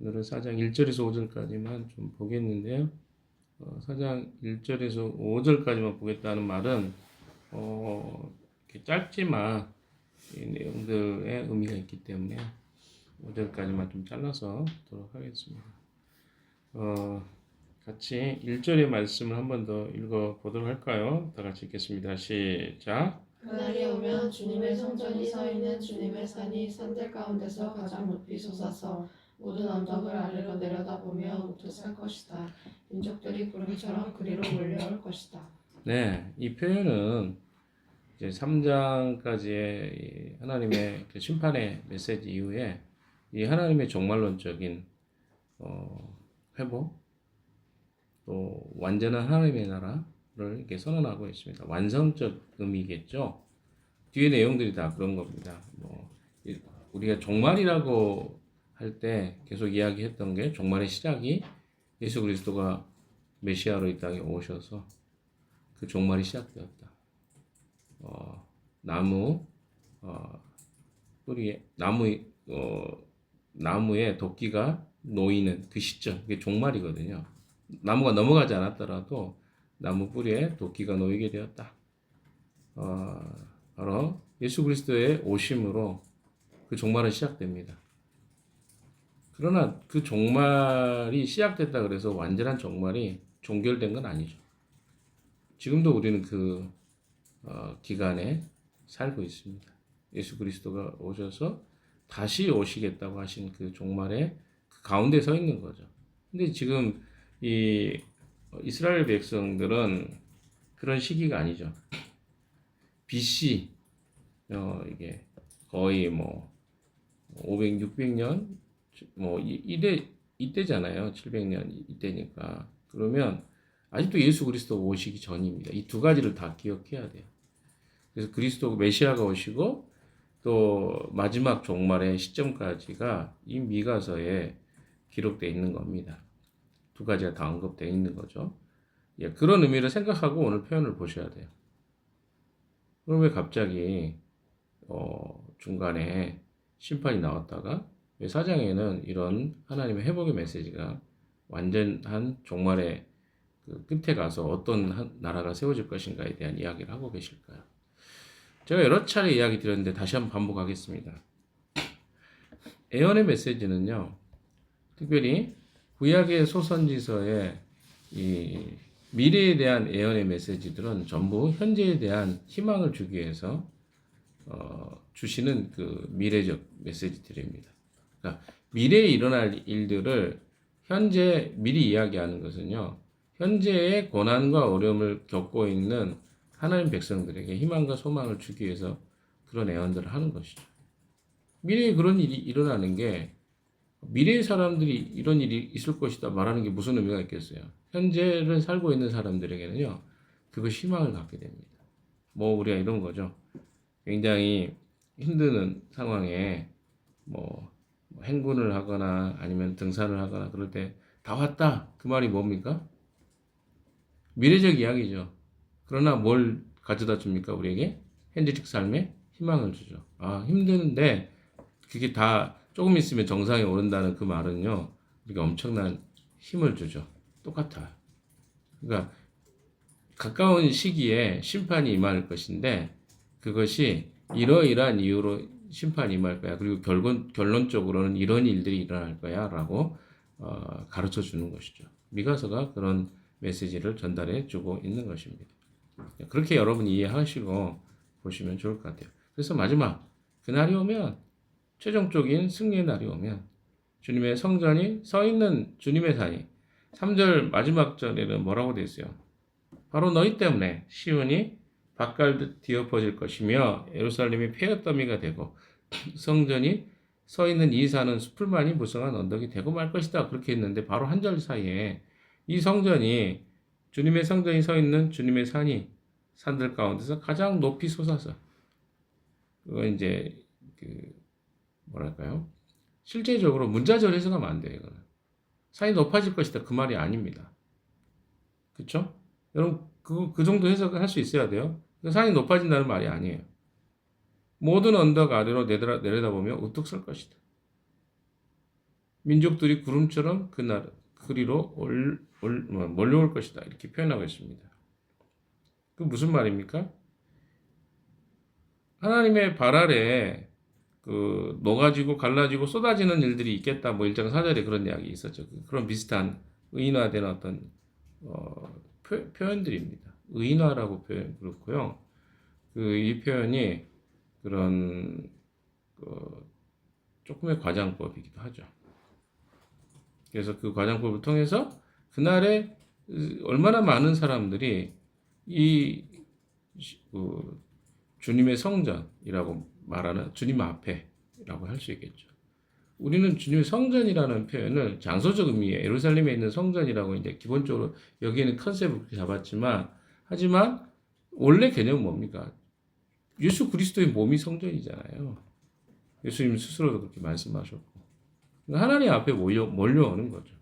오늘은 4장 1절에서 5절까지만 좀 보겠는데요. 4장 1절에서 5절까지만 보겠다는 말은 이렇게 짧지만 이 내용들의 의미가 있기 때문에 5절까지만 좀 잘라서 보도록 하겠습니다. 같이 1절의 말씀을 한 번 더 읽어보도록 할까요? 다 같이 읽겠습니다. 시작. 그날이 오면 주님의 성전이 서 있는 주님의 산이 산들 가운데서 가장 높이 솟아서 모든 언덕을 아래로 내려다보며 우뚝할 것이다. 민족들이 구름처럼 그리로 몰려올 것이다. 네, 이 표현은 이제 3장까지의 하나님의 그 심판의 메시지 이후에 이 하나님의 종말론적인 회복, 또 완전한 하나님의 나라를 이렇게 선언하고 있습니다. 완성적 의미겠죠. 뒤에 내용들이 다 그런 겁니다. 우리가 종말이라고 할 때 계속 이야기했던 게 종말의 시작이 예수 그리스도가 메시아로 이 땅에 오셔서 그 종말이 시작되었다. 나무에 도끼가 놓이는 그 시점, 그게 종말이거든요. 나무가 넘어가지 않았더라도 나무 뿌리에 도끼가 놓이게 되었다. 바로 예수 그리스도의 오심으로 그 종말은 시작됩니다. 그러나 그 종말이 시작됐다 그래서 완전한 종말이 종결된 건 아니죠. 지금도 우리는 그 기간에 살고 있습니다. 예수 그리스도가 오셔서 다시 오시겠다고 하신 그 종말의 그 가운데 서 있는 거죠. 근데 지금 이 이스라엘 백성들은 그런 시기가 아니죠. BC 이게 거의 500, 600년 이때잖아요. 700년 이때니까. 그러면 아직도 예수 그리스도 오시기 전입니다. 이 두 가지를 다 기억해야 돼요. 그래서 그리스도 메시아가 오시고 또 마지막 종말의 시점까지가 이 미가서에 기록되어 있는 겁니다. 두 가지가 다 언급되어 있는 거죠. 예, 그런 의미를 생각하고 오늘 표현을 보셔야 돼요. 그럼 왜 갑자기 중간에 심판이 나왔다가 왜 사장에는 이런 하나님의 회복의 메시지가 완전한 종말의 그 끝에 가서 어떤 나라가 세워질 것인가에 대한 이야기를 하고 계실까요? 제가 여러 차례 이야기 드렸는데 다시 한번 반복하겠습니다. 예언의 메시지는요, 특별히 구약의 소선지서의 이 미래에 대한 예언의 메시지들은 전부 현재에 대한 희망을 주기 위해서 주시는 그 미래적 메시지들입니다. 그러니까 미래에 일어날 일들을 현재 미리 이야기하는 것은요, 현재의 고난과 어려움을 겪고 있는 하나님 백성들에게 희망과 소망을 주기 위해서 그런 예언들을 하는 것이죠. 미래에 그런 일이 일어나는 게 미래의 사람들이 이런 일이 있을 것이다 말하는 게 무슨 의미가 있겠어요? 현재를 살고 있는 사람들에게는요, 그것이 희망을 갖게 됩니다. 우리가 이런 거죠. 굉장히 힘든 상황에 행군을 하거나 아니면 등산을 하거나 그럴 때 다 왔다. 그 말이 뭡니까? 미래적 이야기죠. 그러나 뭘 가져다 줍니까? 우리에게? 현재적 삶에 희망을 주죠. 힘드는데 그게 다 조금 있으면 정상에 오른다는 그 말은요, 우리가 엄청난 힘을 주죠. 똑같아요. 그러니까 가까운 시기에 심판이 임할 것인데 그것이 이러이러한 이유로 심판이 임할 거야. 그리고 결론적으로는 이런 일들이 일어날 거야 라고 가르쳐 주는 것이죠. 미가서가 그런 메시지를 전달해 주고 있는 것입니다. 그렇게 여러분이 이해하시고 보시면 좋을 것 같아요. 그래서 마지막 그날이 오면, 최종적인 승리의 날이 오면 주님의 성전이 서 있는 주님의 산이 3절 마지막 절에는 뭐라고 되어 있어요? 바로 너희 때문에 시온이 밭갈듯 뒤엎어질 것이며 예루살렘이 폐허더미가 되고 성전이 서 있는 이 산은 수풀만이 무성한 언덕이 되고 말 것이다. 그렇게 했는데 바로 한 절 사이에 이 성전이, 주님의 성전이 서 있는 주님의 산이 산들 가운데서 가장 높이 솟아서, 그건 이제 뭐랄까요? 실제적으로 문자적 해석하면 안 돼요. 이거는 산이 높아질 것이다 그 말이 아닙니다. 그렇죠? 여러분 그 정도 해석을 할 수 있어야 돼요. 산이 높아진다는 말이 아니에요. 모든 언덕 아래로 내려다보면 우뚝 설 것이다. 민족들이 구름처럼 그리로 몰려올 것이다. 이렇게 표현하고 있습니다. 그 무슨 말입니까? 하나님의 발 아래 그 녹아지고 갈라지고 쏟아지는 일들이 있겠다. 뭐 1장 4절에 그런 이야기 있었죠. 그런 비슷한 의인화된 어떤 표현들입니다. 의인화라고 표현 그렇고요. 이 표현이 그런 조금의 과장법이기도 하죠. 그래서 그 과장법을 통해서 그날에 얼마나 많은 사람들이 이 주님의 성전이라고 말하는 주님 앞에라고 할 수 있겠죠. 우리는 주님의 성전이라는 표현을 장소적 의미에 예루살렘에 있는 성전이라고 이제 기본적으로 여기에는 컨셉을 그렇게 잡았지만 하지만 원래 개념은 뭡니까? 예수 그리스도의 몸이 성전이잖아요. 예수님 스스로도 그렇게 말씀하셨고 하나님 앞에 몰려오는 거죠.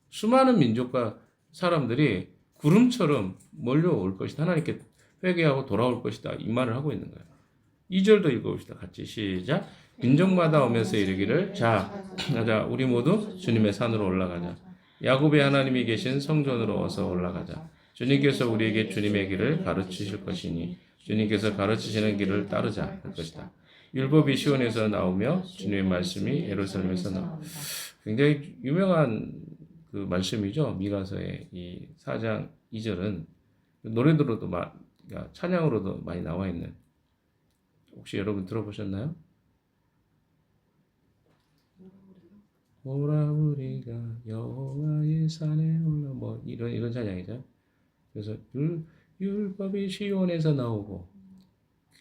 수많은 민족과 사람들이 구름처럼 몰려올 것이다. 하나님께 회개하고 돌아올 것이다. 이 말을 하고 있는 거예요. 2절도 읽어봅시다. 같이 시작. 민족마다 오면서 이르기를 자 우리 모두 주님의 산으로 올라가자. 야곱의 하나님이 계신 성전으로 어서 올라가자. 주님께서 우리에게 주님의 길을 가르치실 것이니 주님께서 가르치시는 길을 따르자 할 것이다. 율법이 시온에서 나오며 주님의 말씀이 예루살렘에서 나옵니다. 굉장히 유명한 그 말씀이죠. 미가서의 이 4장 2절은 노래들로도 그러니까 찬양으로도 많이 나와 있는. 혹시 여러분 들어보셨나요? 오라 우리가 여호와의 산에 올라 뭐 이런 찬양이죠. 그래서 율법이 시온에서 나오고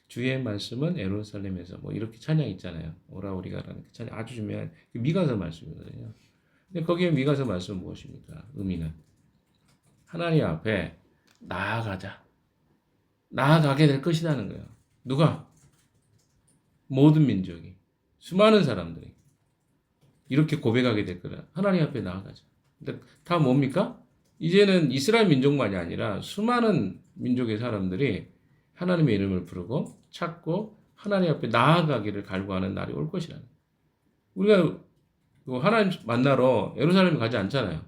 주의 말씀은 예루살렘에서 뭐 이렇게 찬양 있잖아요. 오라 우리가라는 그 찬양 아주 유명한 미가서 말씀이거든요. 근데 거기에 미가서 말씀은 무엇입니까? 의미는 하나님 앞에 나아가게 될 것이라는 거예요. 누가? 모든 민족이 수많은 사람들이 이렇게 고백하게 될 거라. 하나님 앞에 나아가자. 근데 다 뭡니까? 이제는 이스라엘 민족만이 아니라 수많은 민족의 사람들이 하나님의 이름을 부르고 찾고 하나님 앞에 나아가기를 갈구하는 날이 올 것이라는. 우리가 하나님 만나러 예루살렘 가지 않잖아요.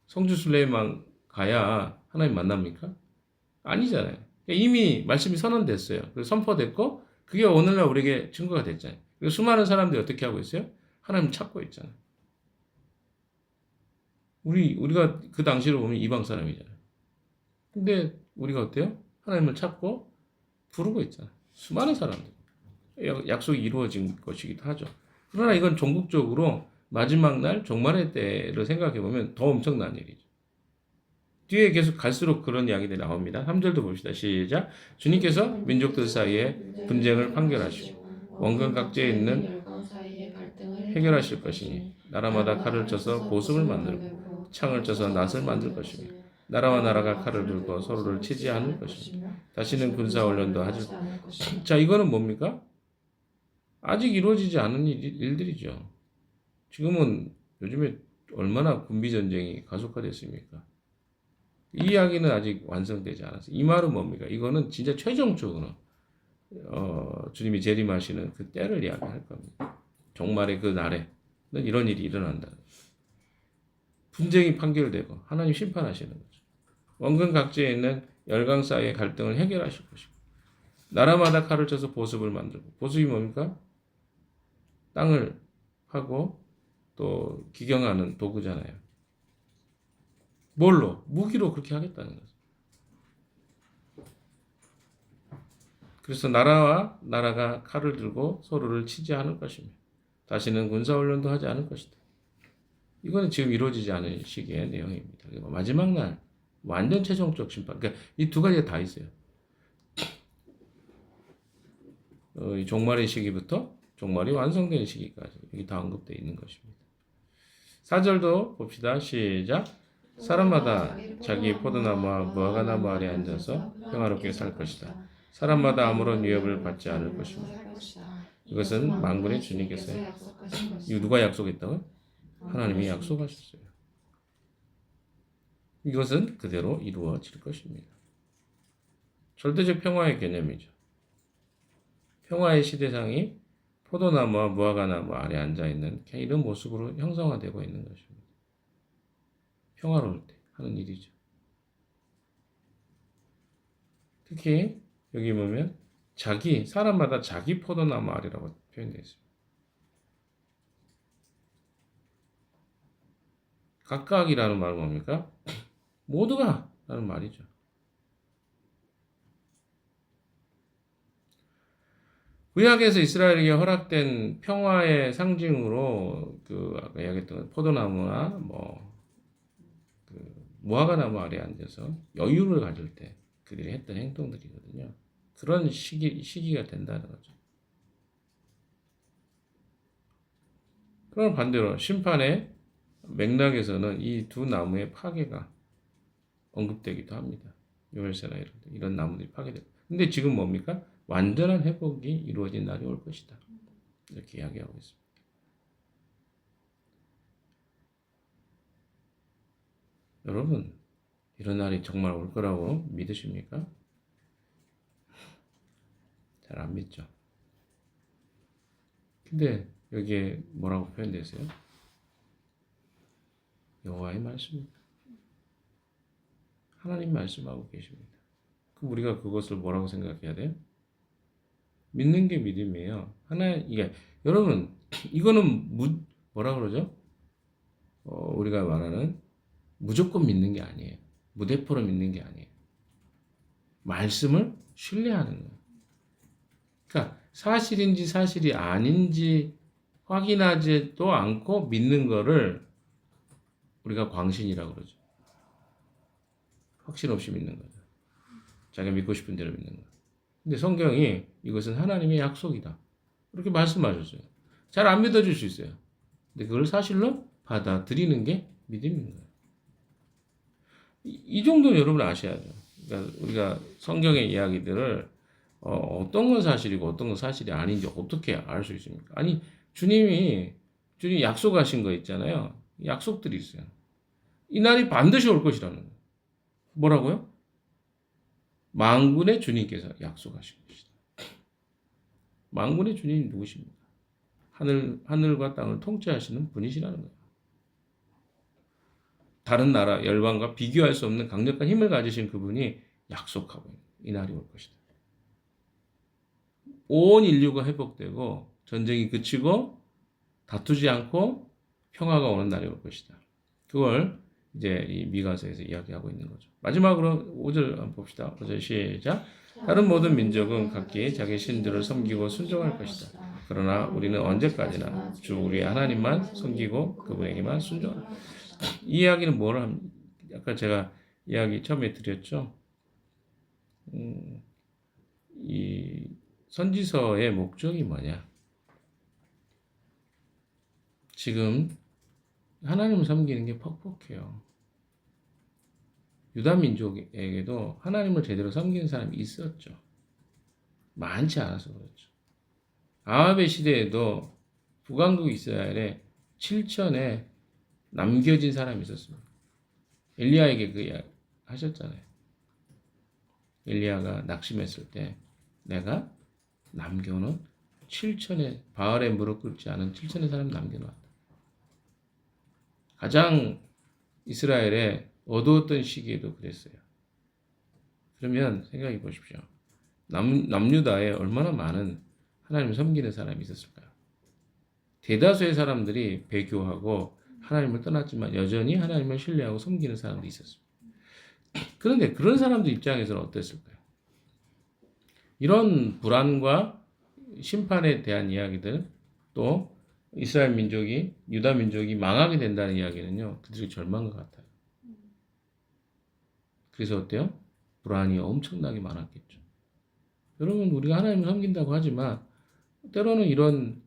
성주 순례만 가야 하나님 만납니까? 아니잖아요. 이미 말씀이 선언됐어요. 그래서 선포됐고 그게 오늘날 우리에게 증거가 됐잖아요. 그래서 수많은 사람들이 어떻게 하고 있어요? 하나님 찾고 있잖아요. 우리가 그 당시로 보면 이방 사람이잖아요. 근데 우리가 어때요? 하나님을 찾고 부르고 있잖아요. 수많은 사람들. 약속이 이루어진 것이기도 하죠. 그러나 이건 종국적으로 마지막 날 종말의 때를 생각해 보면 더 엄청난 일이죠. 뒤에 계속 갈수록 그런 이야기들이 나옵니다. 3절도 봅시다. 시작. 주님께서 민족들 사이에 분쟁을 판결하시고 원근 각지에 있는 해결하실 것이니 나라마다 칼을 쳐서 보습을 만들고 창을 쳐서 낫을 만들 것이며 나라와 나라가 칼을 들고 서로를 치지 않을 것이며 다시는 군사훈련도 하지. 자, 이거는 뭡니까? 아직 이루어지지 않은 일들이죠. 지금은 요즘에 얼마나 군비전쟁이 가속화됐습니까? 이 이야기는 아직 완성되지 않았어요. 이 말은 뭡니까? 이거는 진짜 최종적으로 주님이 재림하시는 그 때를 이야기할 겁니다. 종말의 그 날에는 이런 일이 일어난다. 분쟁이 판결되고 하나님 심판하시는 거죠. 원근 각지에 있는 열강 사이의 갈등을 해결하실 것이고 나라마다 칼을 쳐서 보습을 만들고 보습이 뭡니까? 땅을 파고 또 기경하는 도구잖아요. 뭘로? 무기로 그렇게 하겠다는 거죠. 그래서 나라와 나라가 칼을 들고 서로를 치지 않을 것이며 다시는 군사훈련도 하지 않을 것이다. 이거는 지금 이루어지지 않은 시기의 내용입니다. 마지막 날 완전 최종적 심판. 그러니까 이 두 가지가 다 있어요. 이 종말의 시기부터 종말이 완성되는 시기까지 여기 다 언급되어 있는 것입니다. 4절도 봅시다. 시작. 사람마다 자기 포도나무와 무화과나무 아래 앉아서 평화롭게 살 것이다. 사람마다 아무런 위협을 받지 않을 것입니다. 이것은 만군의 주님께서 이거 누가 약속했다고요? 하나님이 약속하셨어요. 이것은 그대로 이루어질 것입니다. 절대적 평화의 개념이죠. 평화의 시대상이 포도나무와 무화과나무 아래 앉아 있는 이런 모습으로 형상화되고 있는 것입니다. 평화로울 때 하는 일이죠. 특히 여기 보면 사람마다 자기 포도나무 아래라고 표현되어 있습니다. 각각이라는 말은 뭡니까? 모두가 라는 말이죠. 구약에서 이스라엘에게 허락된 평화의 상징으로 아까 이야기했던 포도나무나 무화과나무 아래 앉아서 여유를 가질 때 그들이 했던 행동들이거든요. 그런 시기가 된다는 거죠. 그럼 반대로 심판의 맥락에서는 이 두 나무의 파괴가 언급되기도 합니다. 요엘서나 이런 나무들이 파괴되고. 근데 지금 뭡니까? 완전한 회복이 이루어진 날이 올 것이다. 이렇게 이야기하고 있습니다. 여러분, 이런 날이 정말 올 거라고 믿으십니까? 잘 안 믿죠. 근데 여기에 뭐라고 표현되어 있어요? 여호와의 말씀입니다. 하나님 말씀하고 계십니다. 그럼 우리가 그것을 뭐라고 생각해야 돼요? 믿는 게 믿음이에요. 여러분, 이거는 뭐라 그러죠? 우리가 말하는 무조건 믿는 게 아니에요. 무대포로 믿는 게 아니에요. 말씀을 신뢰하는 거예요. 그러니까 사실인지 사실이 아닌지 확인하지도 않고 믿는 거를 우리가 광신이라고 그러죠. 확신 없이 믿는 거죠. 자기가 믿고 싶은 대로 믿는 거. 근데 성경이 이것은 하나님의 약속이다. 그렇게 말씀하셨어요. 잘 안 믿어줄 수 있어요. 근데 그걸 사실로 받아들이는 게 믿음인 거예요. 이 정도는 여러분 아셔야죠. 그러니까 우리가 성경의 이야기들을 어떤 건 사실이고 어떤 건 사실이 아닌지 어떻게 알 수 있습니까? 아니 주님이 약속하신 거 있잖아요. 약속들이 있어요. 이 날이 반드시 올 것이라는 거예요. 뭐라고요? 만군의 주님께서 약속하신 것이다. 만군의 주님이 누구십니까? 하늘과 땅을 통치하시는 분이시라는 거예요. 다른 나라 열방과 비교할 수 없는 강력한 힘을 가지신 그분이 약속하고 있는 이 날이 올 것이다. 온 인류가 회복되고 전쟁이 그치고 다투지 않고 평화가 오는 날이 올 것이다. 그걸 이제 이 미가서에서 이야기하고 있는 거죠. 마지막으로 5절 한번 봅시다. 5절 시작. 다른 모든 민족은 각기 자기 신들을 섬기고 순종할 것이다. 그러나 우리는 언제까지나 주 우리 하나님만 섬기고 그분에게만 순종할 것이다. 이 이야기는 뭐를 합니까? 아까 제가 이야기 처음에 드렸죠. 이 선지서의 목적이 뭐냐? 지금 하나님을 섬기는 게 퍽퍽해요. 유다 민족에게도 하나님을 제대로 섬기는 사람이 있었죠. 많지 않아서 그렇죠. 아합의 시대에도 북왕국 이스라엘에 7천에 남겨진 사람이 있었습니다. 엘리야에게 그 하셨잖아요. 엘리야가 낙심했을 때 내가 남겨놓은 7천의 바알에 무릎 꿇지 않은 7천의 사람 남겨놓았다. 가장 이스라엘에 어두웠던 시기에도 그랬어요. 그러면 생각해 보십시오. 남유다에 얼마나 많은 하나님을 섬기는 사람이 있었을까요? 대다수의 사람들이 배교하고 하나님을 떠났지만 여전히 하나님을 신뢰하고 섬기는 사람들이 있었습니다. 그런데 그런 사람들 입장에서는 어땠을까요? 이런 불안과 심판에 대한 이야기들, 또 이스라엘 민족이, 유다 민족이 망하게 된다는 이야기는요, 그들이 절망과 같아요. 그래서 어때요? 불안이 엄청나게 많았겠죠. 여러분, 우리가 하나님을 섬긴다고 하지만 때로는 이런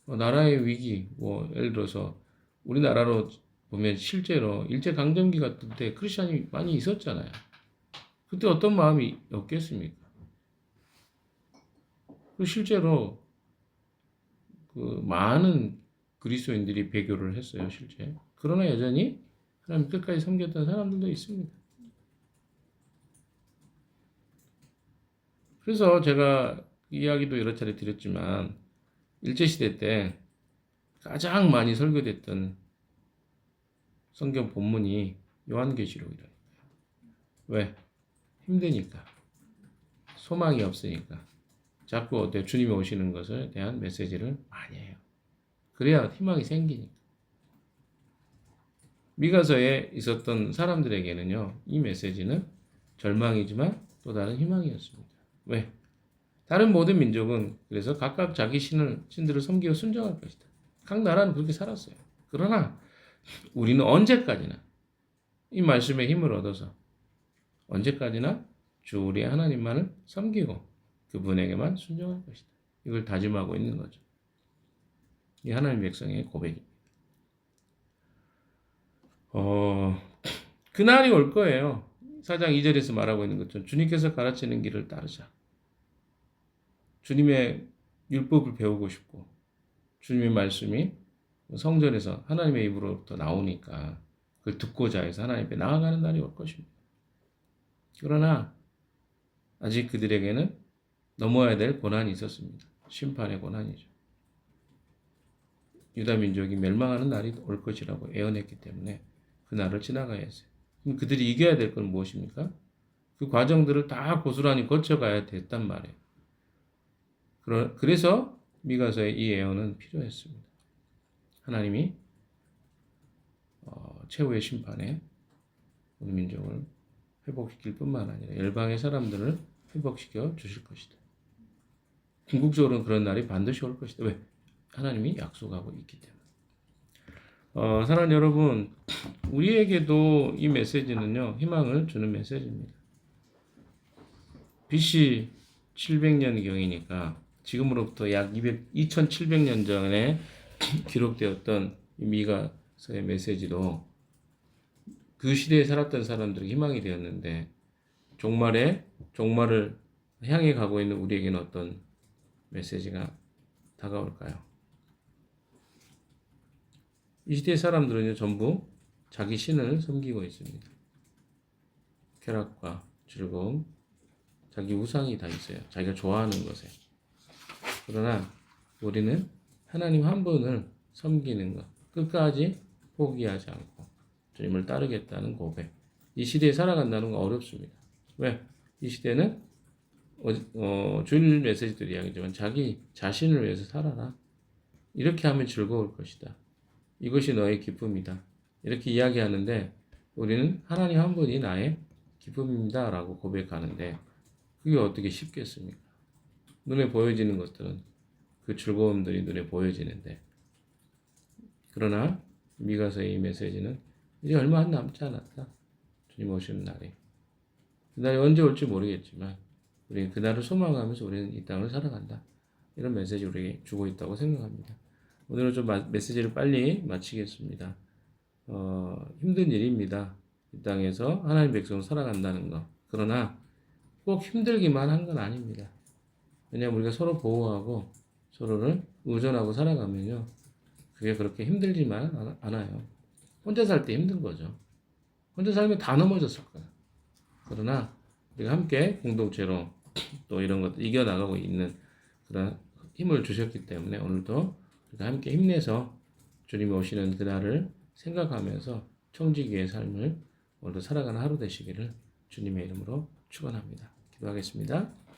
나라의 위기, 예를 들어서 우리나라로 보면 실제로 일제강점기 같은 때 크리스천이 많이 있었잖아요. 그때 어떤 마음이 없겠습니까? 실제로 많은 그리스도인들이 배교를 했어요, 실제. 그러나 여전히 하나님 끝까지 섬겼던 사람들도 있습니다. 그래서 제가 이야기도 여러 차례 드렸지만 일제시대 때 가장 많이 설교됐던 성경 본문이 요한계시록이라니까요. 왜? 힘드니까. 소망이 없으니까. 자꾸 어때 주님이 오시는 것에 대한 메시지를 많이 해요. 그래야 희망이 생기니까. 미가서에 있었던 사람들에게는요, 이 메시지는 절망이지만 또 다른 희망이었습니다. 왜? 다른 모든 민족은 그래서 각각 자기 신들을 섬기고 순종할 것이다. 각 나라는 그렇게 살았어요. 그러나 우리는 언제까지나 이 말씀의 힘을 얻어서 언제까지나 주 우리 하나님만을 섬기고 그분에게만 순종할 것이다. 이걸 다짐하고 있는 거죠. 이 하나님 백성의 고백입니다. 그날이 올 거예요. 4장 2절에서 말하고 있는 것처럼 주님께서 가르치는 길을 따르자. 주님의 율법을 배우고 싶고 주님의 말씀이 성전에서 하나님의 입으로부터 나오니까 그걸 듣고자 해서 하나님 앞에 나아가는 날이 올 것입니다. 그러나 아직 그들에게는 넘어야 될 고난이 있었습니다. 심판의 고난이죠. 유다 민족이 멸망하는 날이 올 것이라고 예언했기 때문에 그 날을 지나가야 했어요. 그럼 그들이 이겨야 될 건 무엇입니까? 그 과정들을 다 고스란히 거쳐가야 됐단 말이에요. 그래서 미가서의 이 예언은 필요했습니다. 하나님이 최후의 심판에 우리 민족을 회복시킬 뿐만 아니라 열방의 사람들을 회복시켜 주실 것이다. 궁극적으로는 그런 날이 반드시 올 것이다. 왜? 하나님이 약속하고 있기 때문에. 사랑하는 여러분, 우리에게도 이 메시지는요, 희망을 주는 메시지입니다. BC 700년경이니까 지금으로부터 약 2700년 전에 기록되었던 이 미가서의 메시지도 그 시대에 살았던 사람들에게 희망이 되었는데 종말을 향해 가고 있는 우리에게는 어떤 메시지가 다가올까요? 이 시대의 사람들은 전부 자기 신을 섬기고 있습니다. 쾌락과 즐거움, 자기 우상이 다 있어요. 자기가 좋아하는 것에. 그러나 우리는 하나님 한 분을 섬기는 것, 끝까지 포기하지 않고 주님을 따르겠다는 고백. 이 시대에 살아간다는 건 어렵습니다. 왜? 이 시대는 주일 메시지들이 이야기지만 자기 자신을 위해서 살아라. 이렇게 하면 즐거울 것이다. 이것이 너의 기쁨이다. 이렇게 이야기하는데 우리는 하나님 한 분이 나의 기쁨입니다. 라고 고백하는데 그게 어떻게 쉽겠습니까? 눈에 보여지는 것들은 그 즐거움들이 눈에 보여지는데 그러나 미가서의 이 메시지는 이제 얼마 안 남지 않았다. 주님 오시는 날이. 그날이 언제 올지 모르겠지만 우리는 그날을 소망하면서 우리는 이 땅을 살아간다. 이런 메시지 우리에게 주고 있다고 생각합니다. 오늘은 좀 메시지를 빨리 마치겠습니다. 힘든 일입니다. 이 땅에서 하나님 백성으로 살아간다는 거. 그러나 꼭 힘들기만 한 건 아닙니다. 왜냐하면 우리가 서로 보호하고 서로를 의존하고 살아가면요. 그게 그렇게 힘들지만 않아요. 혼자 살 때 힘든 거죠. 혼자 살면 다 넘어졌을 거예요. 그러나 우리가 함께 공동체로 또 이런 것들 이겨나가고 있는 그런 힘을 주셨기 때문에 오늘도 우리가 함께 힘내서 주님이 오시는 그날을 생각하면서 청지기의 삶을 오늘도 살아가는 하루 되시기를 주님의 이름으로 축원합니다. 기도하겠습니다.